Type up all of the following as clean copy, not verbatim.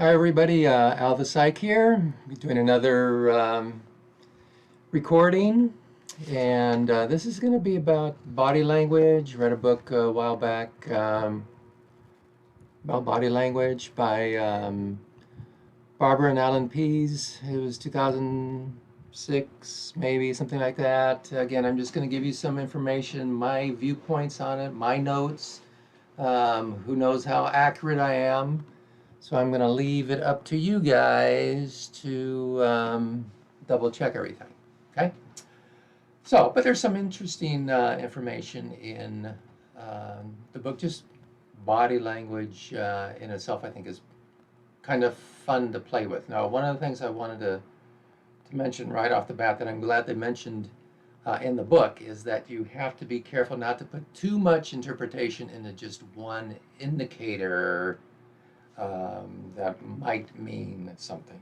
Hi everybody, Al the Psych here, doing another recording, and this is going to be about body language. Read a book a while back about body language by Barbara and Alan Pease. It was 2006, maybe, something like that. Again, I'm just going to give you some information, my viewpoints on it, my notes. Who knows how accurate I am? So I'm going to leave it up to you guys to double check everything. Okay? So, but there's some interesting information in the book. Just body language in itself, I think, is kind of fun to play with. Now, one of the things I wanted to mention right off the bat that I'm glad they mentioned in the book is that you have to be careful not to put too much interpretation into just one indicator that might mean something.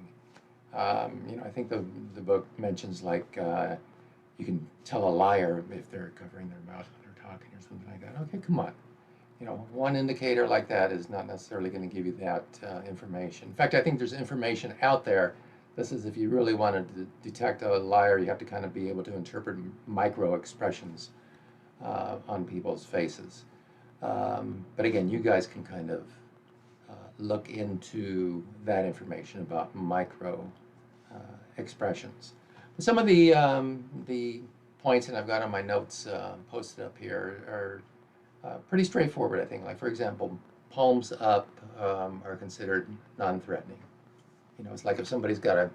I think the book mentions like you can tell a liar if they're covering their mouth when they're talking or something like that. Okay, come on. One indicator like that is not necessarily going to give you that information. In fact, I think there's information out there. This is if you really want to detect a liar, you have to kind of be able to interpret micro expressions on people's faces. But again, you guys can kind of look into that information about micro expressions. Some of the points that I've got on my notes posted up here are pretty straightforward, I think. Like, for example, palms up are considered non-threatening. It's like if somebody's got a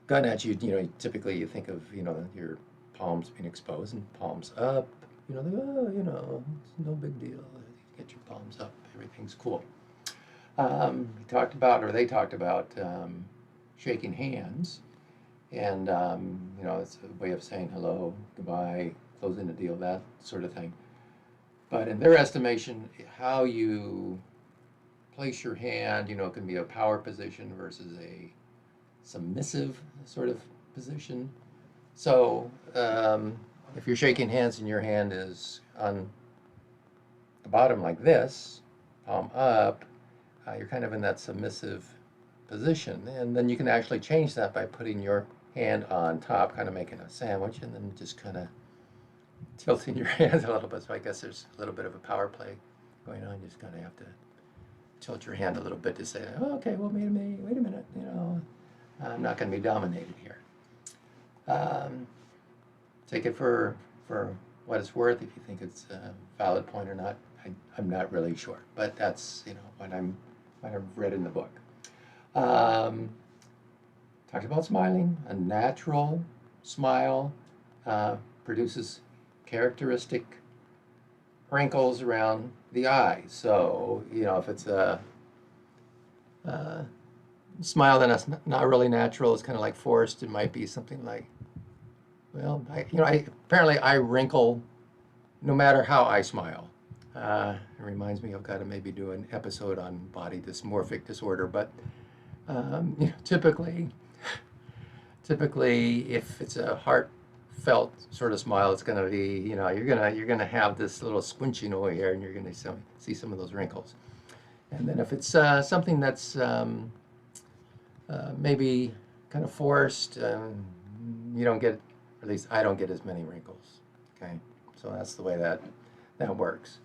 gun at you, typically you think of, your palms being exposed and palms up. It's no big deal. Get your palms up, everything's cool. They talked about shaking hands, and it's a way of saying hello, goodbye, closing the deal, that sort of thing. But in their estimation, how you place your hand, can be a power position versus a submissive sort of position. So if you're shaking hands and your hand is on the bottom like this, palm up, you're kind of in that submissive position. And then you can actually change that by putting your hand on top, kind of making a sandwich, and then just kind of tilting your hands a little bit. So I guess there's a little bit of a power play going on. You just kind of have to tilt your hand a little bit to say, oh, okay, well, wait a minute, I'm not going to be dominated here. Take it for what it's worth. If you think it's a valid point or not, I'm not really sure. But that's what I've read in the book. Talked about smiling. A natural smile produces characteristic wrinkles around the eye. So if it's a smile that's not really natural, it's kind of like forced. It might be something like, well, apparently I wrinkle no matter how I smile. It reminds me I've got to maybe do an episode on body dysmorphic disorder, but typically if it's a heartfelt sort of smile, it's going to be, you're gonna have this little squinching over here, and you're going to see some of those wrinkles. And then if it's something that's maybe kind of forced, you don't get, at least I don't get as many wrinkles. Okay, so that's the way that works.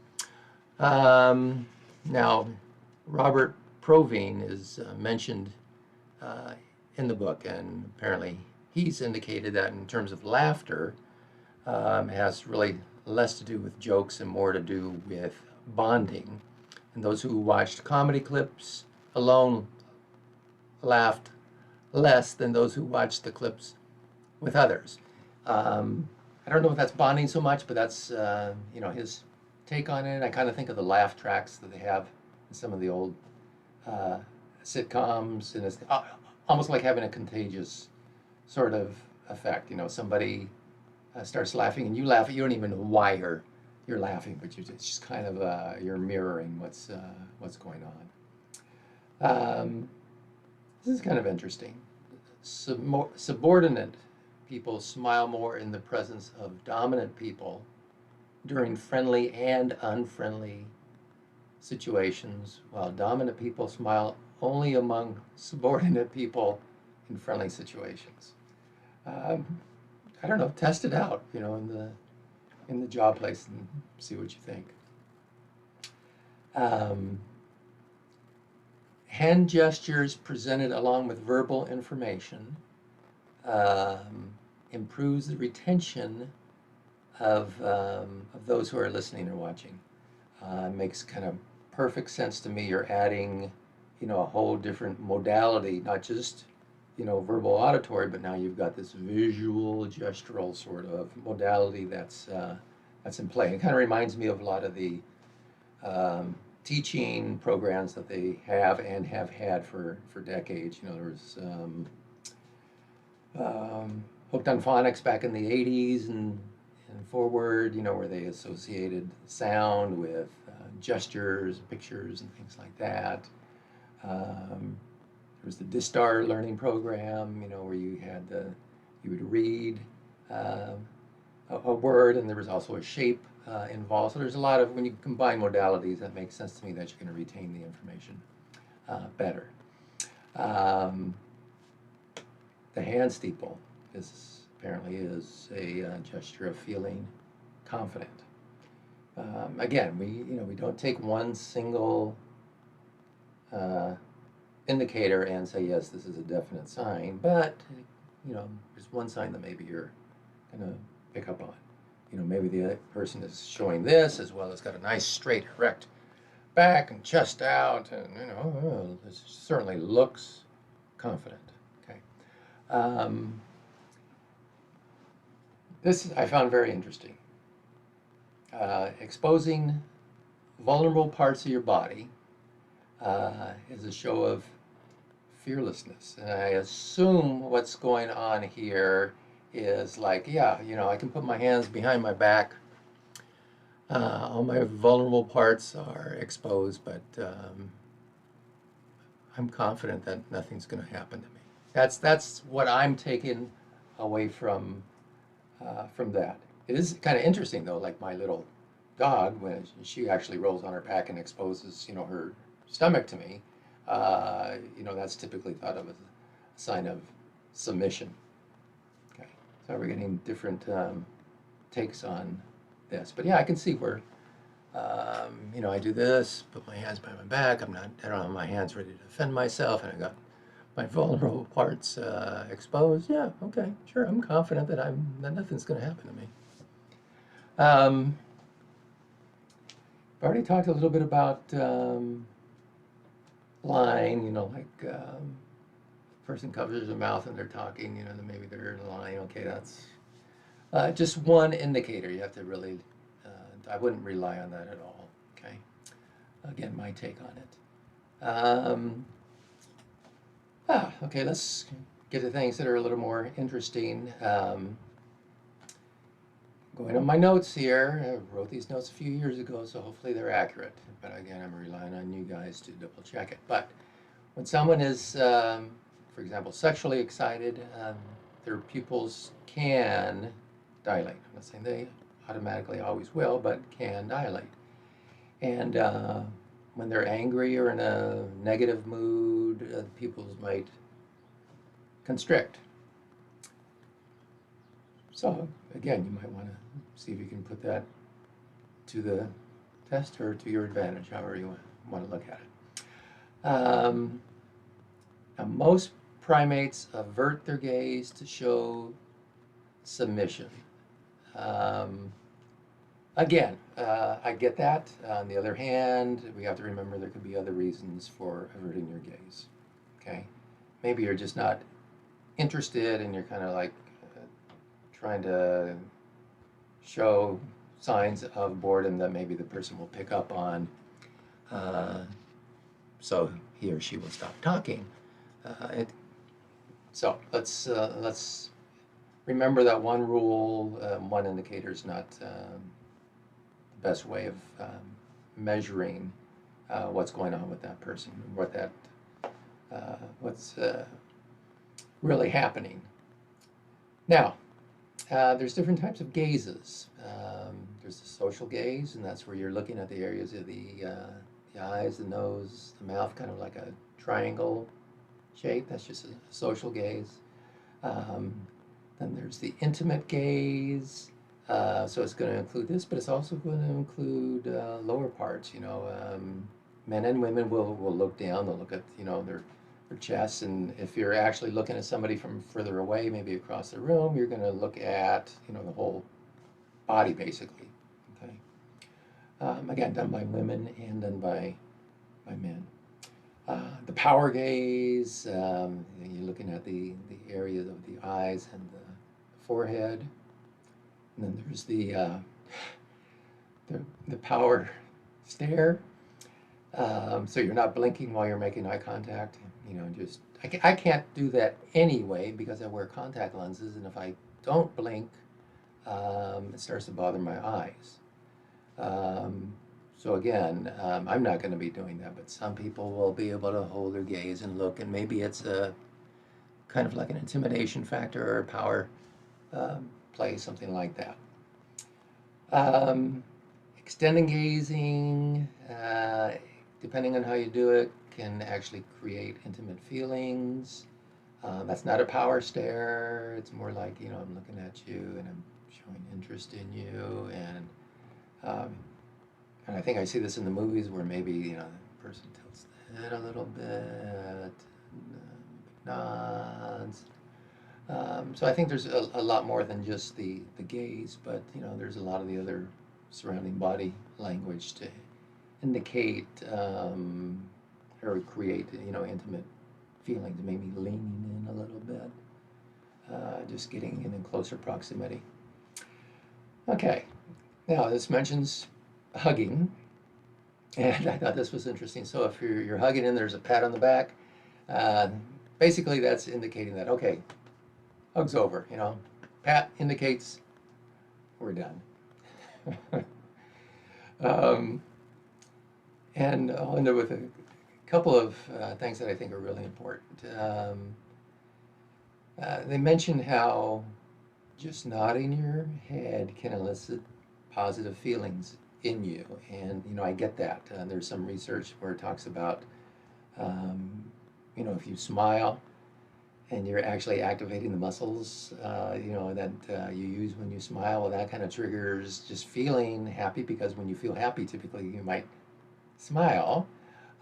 Now, Robert Provine is mentioned in the book, and apparently he's indicated that in terms of laughter, has really less to do with jokes and more to do with bonding. And those who watched comedy clips alone laughed less than those who watched the clips with others. I don't know if that's bonding so much, but that's his take on it. I kind of think of the laugh tracks that they have in some of the old sitcoms, and it's almost like having a contagious sort of effect. Somebody starts laughing and you laugh, you don't even know why you're laughing, but it's just kind of you're mirroring what's going on. This is kind of interesting. Subordinate people smile more in the presence of dominant people during friendly and unfriendly situations, while dominant people smile only among subordinate people in friendly situations. I don't know, test it out, in the job place and see what you think. Hand gestures presented along with verbal information improves the retention of those who are listening or watching. Makes kind of perfect sense to me. You're adding, a whole different modality, not just, verbal auditory, but now you've got this visual gestural sort of modality that's in play. It kind of reminds me of a lot of the teaching programs that they have and have had for decades. There was Hooked on Phonics back in the 80s and forward, where they associated sound with gestures, pictures, and things like that. There was the Distar learning program, where you would read a word, and there was also a shape involved. So there's a lot of, when you combine modalities, that makes sense to me that you're going to retain the information better. The hand steeple apparently is a gesture of feeling confident. Again, we don't take one single indicator and say, yes, this is a definite sign, but there's one sign that maybe you're going to pick up on. Maybe the other person is showing this as well as got a nice straight erect back and chest out, and this certainly looks confident. Okay. This I found very interesting. Exposing vulnerable parts of your body is a show of fearlessness. And I assume what's going on here is like, yeah, I can put my hands behind my back. All my vulnerable parts are exposed, but I'm confident that nothing's going to happen to me. That's what I'm taking away from that. It is kind of interesting though, like my little dog, when she actually rolls on her back and exposes, her stomach to me, that's typically thought of as a sign of submission. Okay, so we're getting different takes on this, but yeah, I can see where, I do this, put my hands behind my back. I don't have my hands ready to defend myself, and I got my vulnerable parts exposed. Yeah, okay, sure. I'm confident that nothing's going to happen to me. I've already talked a little bit about lying. Like person covers their mouth and they're talking. Then maybe they're lying. Okay, that's just one indicator. You have to really. I wouldn't rely on that at all. Okay. Again, my take on it. Okay, let's get to things that are a little more interesting. Going on my notes here, I wrote these notes a few years ago, so hopefully they're accurate. But again, I'm relying on you guys to double check it. But when someone is, for example, sexually excited, their pupils can dilate. I'm not saying they automatically always will, but can dilate. And when they're angry or in a negative mood, the pupils might constrict. So again, you might want to see if you can put that to the test or to your advantage, however you want to look at it. Now most primates avert their gaze to show submission. Again, I get that. On the other hand, we have to remember there could be other reasons for averting your gaze. Okay, maybe you're just not interested, and you're kind of like trying to show signs of boredom that maybe the person will pick up on, so he or she will stop talking. So let's remember that one rule, one indicator is not the best way of measuring what's going on with that person, what's really happening. Now, there's different types of gazes. There's the social gaze, and that's where you're looking at the areas of the the eyes, the nose, the mouth, kind of like a triangle shape. That's just a social gaze. Um, then there's the intimate gaze. So it's going to include this, but it's also going to include lower parts. Men and women will look down. They'll look at their chests, and if you're actually looking at somebody from further away, maybe across the room, you're going to look at the whole body basically. Okay. Again, done by women and done by men. The power gaze, you're looking at the areas of the eyes and the forehead. And then there's the power stare. So you're not blinking while you're making eye contact. I can't do that anyway because I wear contact lenses, and if I don't blink, it starts to bother my eyes. So again, I'm not going to be doing that, but some people will be able to hold their gaze and look, and maybe it's a kind of like an intimidation factor or a power play, something like that. Extending gazing, depending on how you do it, can actually create intimate feelings. That's not a power stare. It's more like, I'm looking at you and I'm showing interest in you, and I think I see this in the movies where maybe the person tilts the head a little bit, nods. So I think there's a lot more than just the gaze, but there's a lot of the other surrounding body language to indicate or create intimate feelings, maybe leaning in a little bit, just getting in closer proximity. Okay, now this mentions hugging, and I thought this was interesting. So if you're hugging and there's a pat on the back, basically that's indicating that, okay, hug's over. Pat indicates we're done. And I'll end up with a couple of things that I think are really important. They mentioned how just nodding your head can elicit positive feelings in you, and I get that. There's some research where it talks about if you smile and you're actually activating the muscles that you use when you smile, well, that kind of triggers just feeling happy, because when you feel happy, typically you might smile.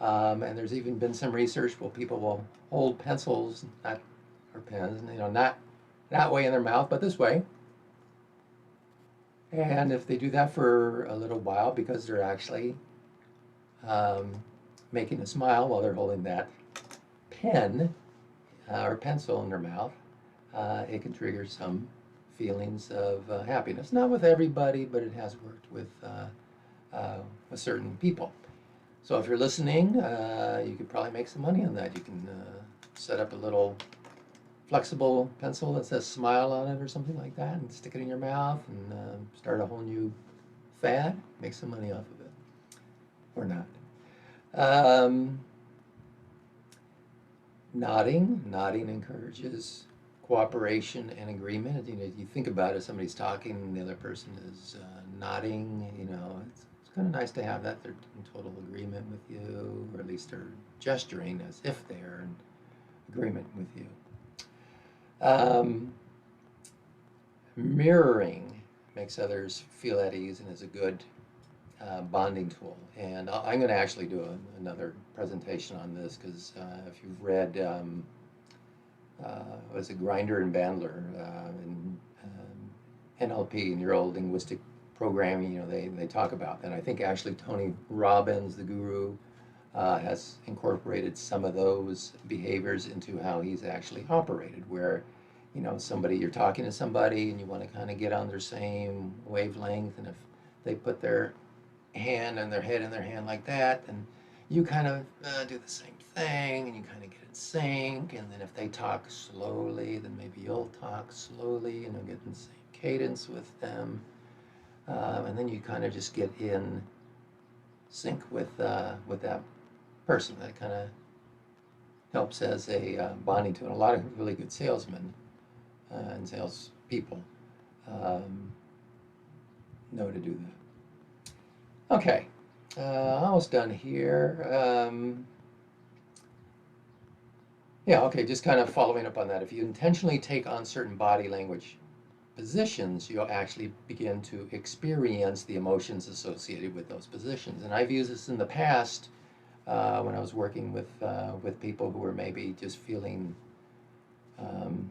And there's even been some research where people will hold pencils, or pens, not that way in their mouth, but this way. And if they do that for a little while, because they're actually making a smile while they're holding that pen or pencil in their mouth, it can trigger some feelings of happiness. Not with everybody, but it has worked with certain people. So if you're listening, you could probably make some money on that. You can set up a little flexible pencil that says smile on it or something like that, and stick it in your mouth and start a whole new fad. Make some money off of it, or not. Nodding encourages cooperation and agreement. You think about it, somebody's talking and the other person is nodding, it's kind of nice to have that they're in total agreement with you, or at least they're gesturing as if they're in agreement with you. Mirroring makes others feel at ease and is a good bonding tool. And I'm going to actually do another presentation on this, because if you've read, was it Grinder and Bandler in NLP, Neuro Linguistic Programming, they talk about that. I think actually Tony Robbins, the guru, has incorporated some of those behaviors into how he's actually operated, where you're talking to somebody and you want to kind of get on their same wavelength, and if they put their hand and their head in their hand like that, then you kind of do the same thing, and you kind of get in sync. And then if they talk slowly, then maybe you'll talk slowly and you'll get in the same cadence with them, and then you kind of just get in sync with that person. That kind of helps as a bonding tool. And a lot of really good salesmen and salespeople know to do that. Okay, Almost done here. Yeah, okay, just kind of following up on that. If you intentionally take on certain body language positions, you'll actually begin to experience the emotions associated with those positions. And I've used this in the past when I was working with people who were maybe just feeling um,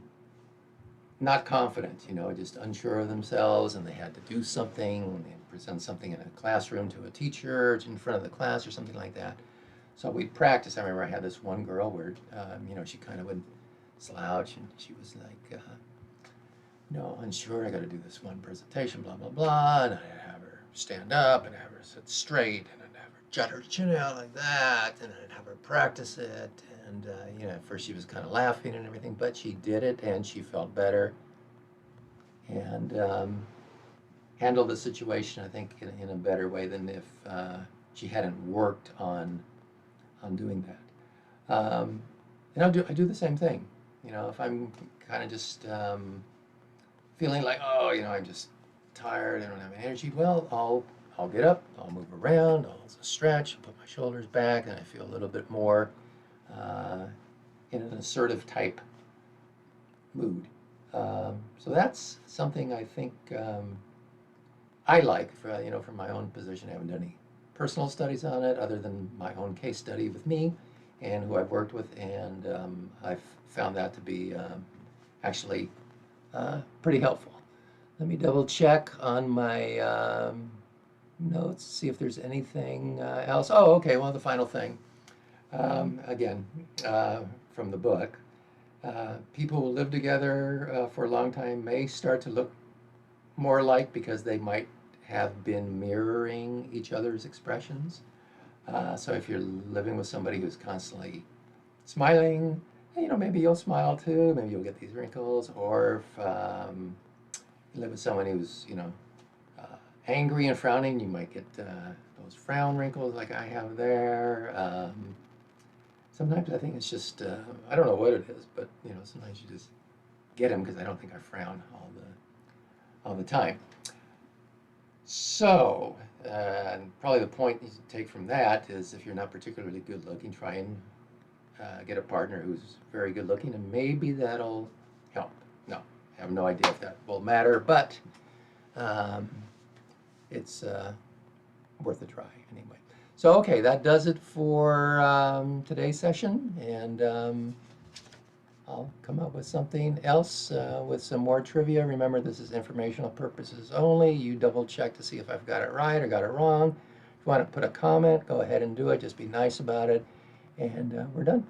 not confident, you know, just unsure of themselves, and they had to do something, they present something in a classroom to a teacher in front of the class or something like that. So we'd practice. I remember I had this one girl where, you know, she kind of would slouch, and she was like, no, unsure, I got to do this one presentation, blah, blah, blah. And I'd have her stand up and have her sit straight, and I'd have her jut her chin out like that, and I'd have her practice it. And, you know, at first she was kind of laughing and everything, but she did it and she felt better and handled the situation, I think, in a better way than if she hadn't worked on doing that. And I do the same thing. You know, if I'm kind of just feeling like, oh, you know, I'm just tired, I don't have energy, well, I'll get up, I'll move around, I'll stretch, put my shoulders back, and I feel a little bit more in an assertive type mood. So that's something I think I like for, you know, from my own position. I haven't done any personal studies on it other than my own case study with me and who I've worked with, and I've found that to be actually pretty helpful. Let me double check on my notes, see if there's anything else. Oh, okay, well, the final thing, again, from the book, people who live together for a long time may start to look more alike because they might have been mirroring each other's expressions. So if you're living with somebody who's constantly smiling, you know, maybe you'll smile too, maybe you'll get these wrinkles. Or if you live with someone who's, you know, angry and frowning, you might get those frown wrinkles like I have there. Sometimes I think it's just, I don't know what it is, but, you know, sometimes you just get them because I don't think I frown all the time. So, probably the point you take from that is if you're not particularly good looking, try and get a partner who's very good looking, and maybe that'll help. No, I have no idea if that will matter, but it's worth a try anyway. So, okay, that does it for today's session, and I'll come up with something else with some more trivia. Remember, this is informational purposes only. You double check to see if I've got it right or got it wrong. If you want to put a comment, go ahead and do it. Just be nice about it. And we're done.